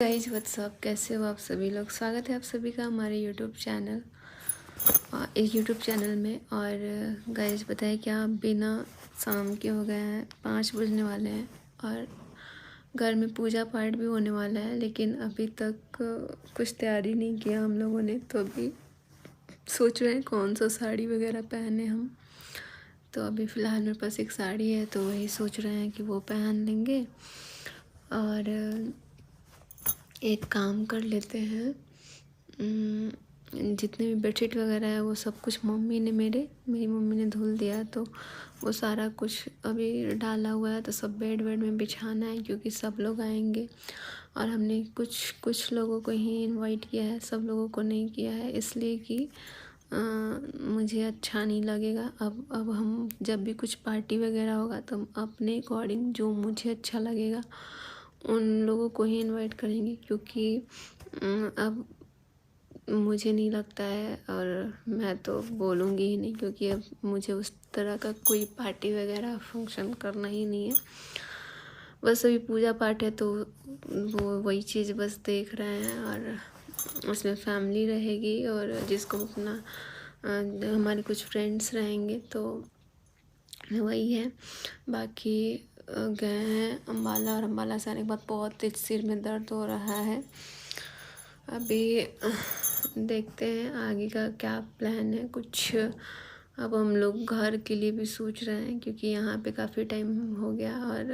Guys what's up, कैसे हो आप सभी लोग। स्वागत है आप सभी का हमारे यूट्यूब चैनल में। और गाइज बताए क्या, बिना शाम के हो गए हैं, 5 बजने वाले हैं और घर में पूजा पाठ भी होने वाला है, लेकिन अभी तक कुछ तैयारी नहीं किया हम लोगों ने। तो अभी सोच रहे हैं कौन सा साड़ी वगैरह पहने हम। तो अभी फ़िलहाल मेरे पास एक साड़ी है, तो वही सोच रहे हैं कि वो पहन लेंगे। और एक काम कर लेते हैं, जितने भी बेडशीट वगैरह है वो सब कुछ मेरी मम्मी ने धुल दिया, तो वो सारा कुछ अभी डाला हुआ है। तो सब बेड में बिछाना है, क्योंकि सब लोग आएंगे और हमने कुछ लोगों को ही इनवाइट किया है, सब लोगों को नहीं किया है, इसलिए कि मुझे अच्छा नहीं लगेगा। अब हम जब भी कुछ पार्टी वगैरह होगा तो हम अपने अकॉर्डिंग जो मुझे अच्छा लगेगा उन लोगों को ही इनवाइट करेंगे, क्योंकि अब मुझे नहीं लगता है, और मैं तो बोलूँगी ही नहीं, क्योंकि अब मुझे उस तरह का कोई पार्टी वगैरह फंक्शन करना ही नहीं है। बस अभी पूजा पाठ है, तो वो वही चीज़ बस देख रहे हैं, और उसमें फैमिली रहेगी और जिसको अपना हमारे कुछ फ्रेंड्स रहेंगे, तो वही है। बाकी गए हैं अम्बाला, और अम्बाला से आने के बाद बहुत तेज सिर में दर्द हो रहा है। अभी देखते हैं आगे का क्या प्लान है कुछ। अब हम लोग घर के लिए भी सोच रहे हैं, क्योंकि यहाँ पे काफ़ी टाइम हो गया। और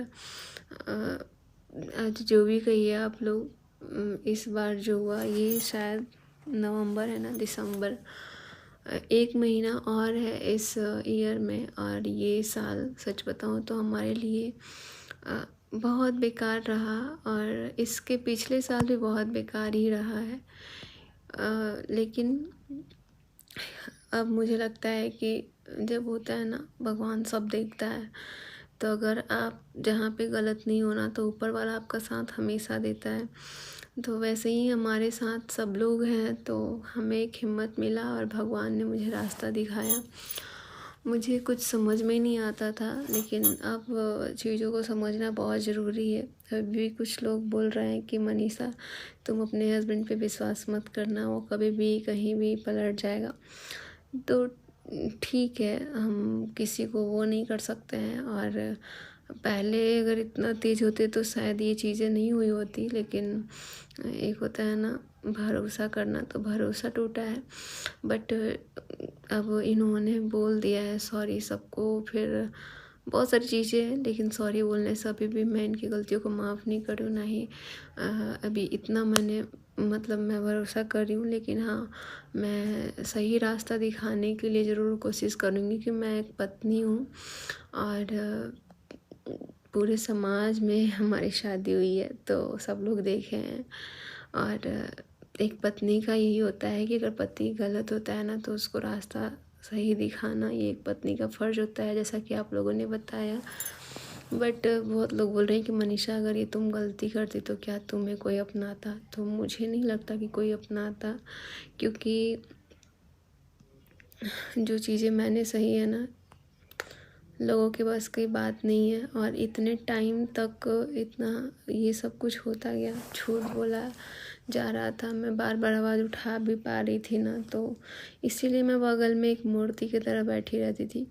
आज जो भी कहिए आप लोग, इस बार जो हुआ ये शायद नवंबर है ना, दिसंबर, 1 महीना और है इस ईयर में। और ये साल सच बताऊँ तो हमारे लिए बहुत बेकार रहा, और इसके पिछले साल भी बहुत बेकार ही रहा है। लेकिन अब मुझे लगता है कि जब होता है ना, भगवान सब देखता है। तो अगर आप जहाँ पे गलत नहीं होना, तो ऊपर वाला आपका साथ हमेशा देता है। तो वैसे ही हमारे साथ सब लोग हैं, तो हमें एक हिम्मत मिला और भगवान ने मुझे रास्ता दिखाया। मुझे कुछ समझ में नहीं आता था, लेकिन अब चीज़ों को समझना बहुत ज़रूरी है। अभी भी कुछ लोग बोल रहे हैं कि मनीषा, तुम अपने हस्बैंड पे विश्वास मत करना, वो कभी भी कहीं भी पलट जाएगा। तो ठीक है, हम किसी को वो नहीं कर सकते हैं, और पहले अगर इतना तेज़ होते तो शायद ये चीज़ें नहीं हुई होती। लेकिन एक होता है ना भरोसा करना, तो भरोसा टूटा है। बट अब इन्होंने बोल दिया है सॉरी सबको, फिर बहुत सारी चीज़ें हैं, लेकिन सॉरी बोलने से अभी भी मैं इनकी गलतियों को माफ़ नहीं करूँ, ना ही अभी इतना मैं भरोसा कर रही हूँ। लेकिन हाँ, मैं सही रास्ता दिखाने के लिए ज़रूर कोशिश करूँगी कि मैं एक पत्नी हूँ, और पूरे समाज में हमारी शादी हुई है, तो सब लोग देखे हैं। और एक पत्नी का यही होता है कि अगर पति गलत होता है ना, तो उसको रास्ता सही दिखाना ये एक पत्नी का फ़र्ज़ होता है, जैसा कि आप लोगों ने बताया। बट बहुत लोग बोल रहे हैं कि मनीषा, अगर ये तुम गलती करती तो क्या तुम्हें कोई अपनाता। तो मुझे नहीं लगता कि कोई अपनाता, क्योंकि जो चीज़ें मैंने सही है ना, लोगों के बस की बात नहीं है। और इतने टाइम तक इतना ये सब कुछ होता गया, झूठ बोला जा रहा था, मैं बार बार आवाज़ उठा भी पा रही थी ना, तो इसीलिए मैं बगल में एक मूर्ति की तरह बैठी रहती थी।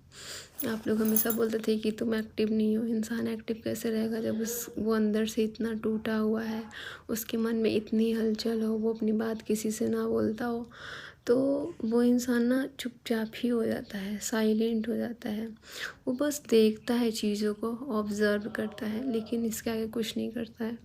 आप लोग हमेशा बोलते थे कि तुम एक्टिव नहीं हो। इंसान एक्टिव कैसे रहेगा जब वो अंदर से इतना टूटा हुआ है, उसके मन में इतनी हलचल हो, वो अपनी बात किसी से ना बोलता हो। तो वो इंसान ना चुपचाप ही हो जाता है, साइलेंट हो जाता है। वो बस देखता है, चीज़ों को ऑब्ज़र्व करता है, लेकिन इसके आगे कुछ नहीं करता है।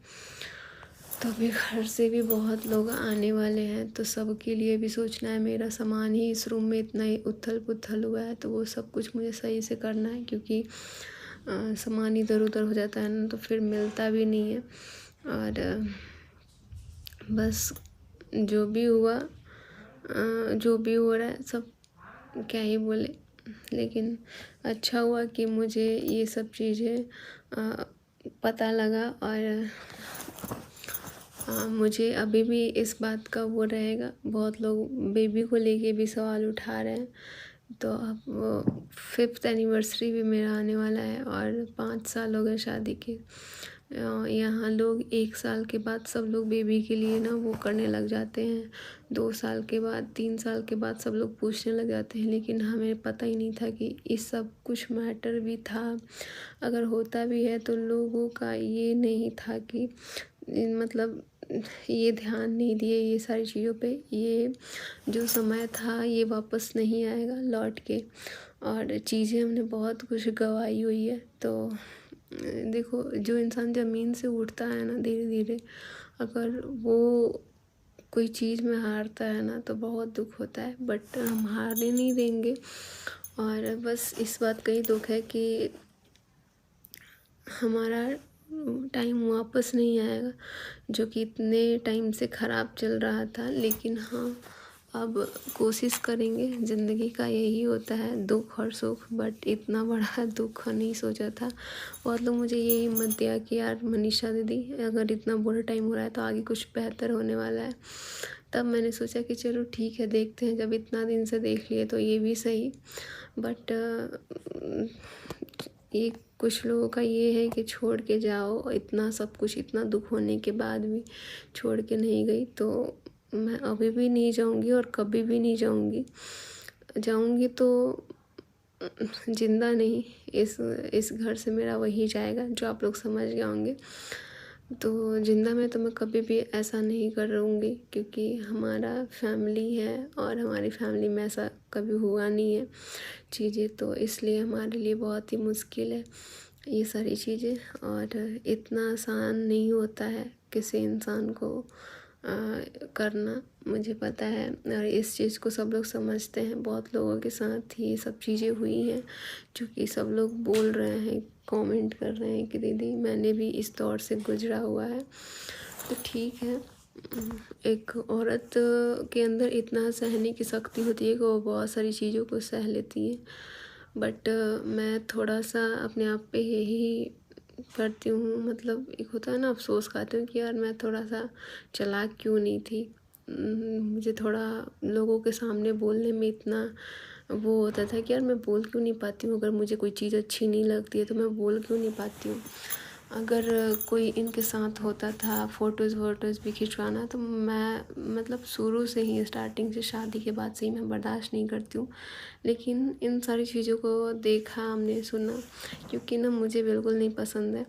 तो अभी घर से भी बहुत लोग आने वाले हैं, तो सबके लिए भी सोचना है। मेरा सामान ही इस रूम में इतना ही उथल पुथल हुआ है, तो वो सब कुछ मुझे सही से करना है, क्योंकि सामान इधर उधर हो जाता है ना, तो फिर मिलता भी नहीं है। और बस जो भी हुआ, जो भी हो रहा है सब, क्या ही बोले। लेकिन अच्छा हुआ कि मुझे ये सब चीज़ें पता लगा। और मुझे अभी भी इस बात का वो रहेगा। बहुत लोग बेबी को लेके भी सवाल उठा रहे हैं, तो अब 5th एनिवर्सरी भी मेरा आने वाला है, और 5 साल हो गए शादी के। यहाँ लोग 1 साल के बाद सब लोग बेबी के लिए ना वो करने लग जाते हैं, 2 साल के बाद 3 साल के बाद सब लोग पूछने लग जाते हैं, लेकिन हमें पता ही नहीं था कि इस सब कुछ मैटर भी था। अगर होता भी है तो लोगों का ये नहीं था कि मतलब ये ध्यान नहीं दिए ये सारी चीज़ों पे। ये जो समय था ये वापस नहीं आएगा लौट के, और चीज़ें हमने बहुत कुछ गंवाई हुई है। तो देखो, जो इंसान ज़मीन से उठता है ना धीरे धीरे, अगर वो कोई चीज़ में हारता है ना तो बहुत दुख होता है, बट हम हारने नहीं देंगे। और बस इस बात का ही दुख है कि हमारा टाइम वापस नहीं आएगा, जो कि इतने टाइम से ख़राब चल रहा था। लेकिन हाँ, अब कोशिश करेंगे। ज़िंदगी का यही होता है, दुख और सुख, बट इतना बड़ा दुख नहीं सोचा था। बहुत लोग मुझे ये हिम्मत दिया कि यार मनीषा दीदी, अगर इतना बुरा टाइम हो रहा है तो आगे कुछ बेहतर होने वाला है। तब मैंने सोचा कि चलो ठीक है, देखते हैं, जब इतना दिन से देख लिए तो ये भी सही। बट ये कुछ लोगों का ये है कि छोड़ के जाओ, इतना सब कुछ, इतना दुख होने के बाद भी छोड़ के नहीं गई। तो मैं अभी भी नहीं जाऊंगी और कभी भी नहीं जाऊंगी। जाऊंगी तो जिंदा नहीं, इस घर से मेरा वही जाएगा, जो आप लोग समझ गए होंगे। तो जिंदा में तो मैं कभी भी ऐसा नहीं करूँगी, क्योंकि हमारा फैमिली है और हमारी फैमिली में ऐसा कभी हुआ नहीं है चीज़ें, तो इसलिए हमारे लिए बहुत ही मुश्किल है ये सारी चीज़ें। और इतना आसान नहीं होता है किसी इंसान को करना, मुझे पता है। और इस चीज़ को सब लोग समझते हैं। बहुत लोगों के साथ ये सब चीज़ें हुई हैं, जो कि सब लोग बोल रहे हैं, कमेंट कर रहे हैं कि दीदी मैंने भी इस दौर से गुजरा हुआ है। तो ठीक है, एक औरत के अंदर इतना सहने की शक्ति होती है कि वो बहुत सारी चीज़ों को सह लेती है। बट मैं थोड़ा सा अपने आप पे यही करती हूँ, मतलब एक होता है ना, अफसोस खाती हूँ कि यार मैं थोड़ा सा चालाक क्यों नहीं थी। मुझे थोड़ा लोगों के सामने बोलने में इतना वो होता था कि यार मैं बोल क्यों नहीं पाती हूँ। अगर मुझे कोई चीज़ अच्छी नहीं लगती है तो मैं बोल क्यों नहीं पाती हूँ। अगर कोई इनके साथ होता था फ़ोटोज़ वोटोज़ भी खिंचवाना, तो मैं मतलब शुरू से ही, स्टार्टिंग से, शादी के बाद से ही मैं बर्दाश्त नहीं करती हूँ। लेकिन इन सारी चीज़ों को देखा हमने, सुना, क्योंकि ना मुझे बिल्कुल नहीं पसंद है,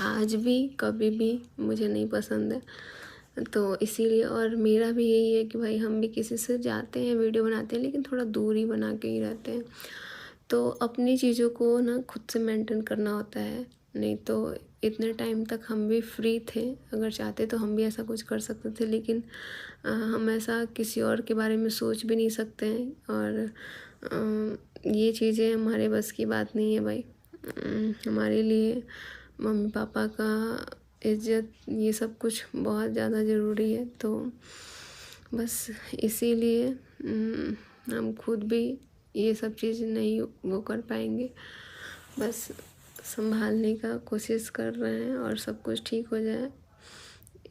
आज भी कभी भी मुझे नहीं पसंद है। तो इसीलिए, और मेरा भी यही है कि भाई हम भी किसी से जाते हैं, वीडियो बनाते हैं, लेकिन थोड़ा दूरी बना के ही रहते हैं। तो अपनी चीज़ों को ना खुद से मेंटेन करना होता है, नहीं तो इतने टाइम तक हम भी फ्री थे, अगर चाहते तो हम भी ऐसा कुछ कर सकते थे। लेकिन हम ऐसा किसी और के बारे में सोच भी नहीं सकते हैं, और ये चीज़ें हमारे बस की बात नहीं है भाई। हमारे लिए मम्मी पापा का इज़्ज़त, ये सब कुछ बहुत ज़्यादा ज़रूरी है। तो बस इसीलिए हम खुद भी ये सब चीज़ नहीं वो कर पाएंगे। बस संभालने का कोशिश कर रहे हैं और सब कुछ ठीक हो जाए,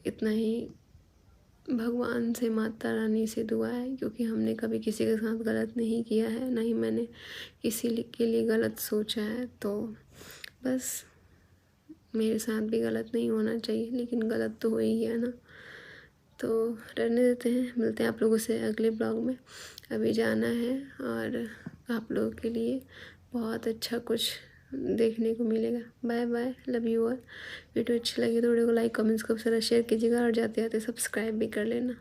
इतना ही भगवान से, माता रानी से दुआ है। क्योंकि हमने कभी किसी के साथ गलत नहीं किया है, ना ही मैंने किसी के लिए गलत सोचा है। तो बस मेरे साथ भी गलत नहीं होना चाहिए, लेकिन गलत तो हो ही गया ना। तो रहने देते हैं, मिलते हैं आप लोगों से अगले ब्लॉग में। अभी जाना है, और आप लोगों के लिए बहुत अच्छा कुछ देखने को मिलेगा। Bye bye, love you all. Video अच्छी लगी तो वीडियो को लाइक, कमेंट्स खूब सारा शेयर कीजिएगा, और जाते जाते सब्सक्राइब भी कर लेना।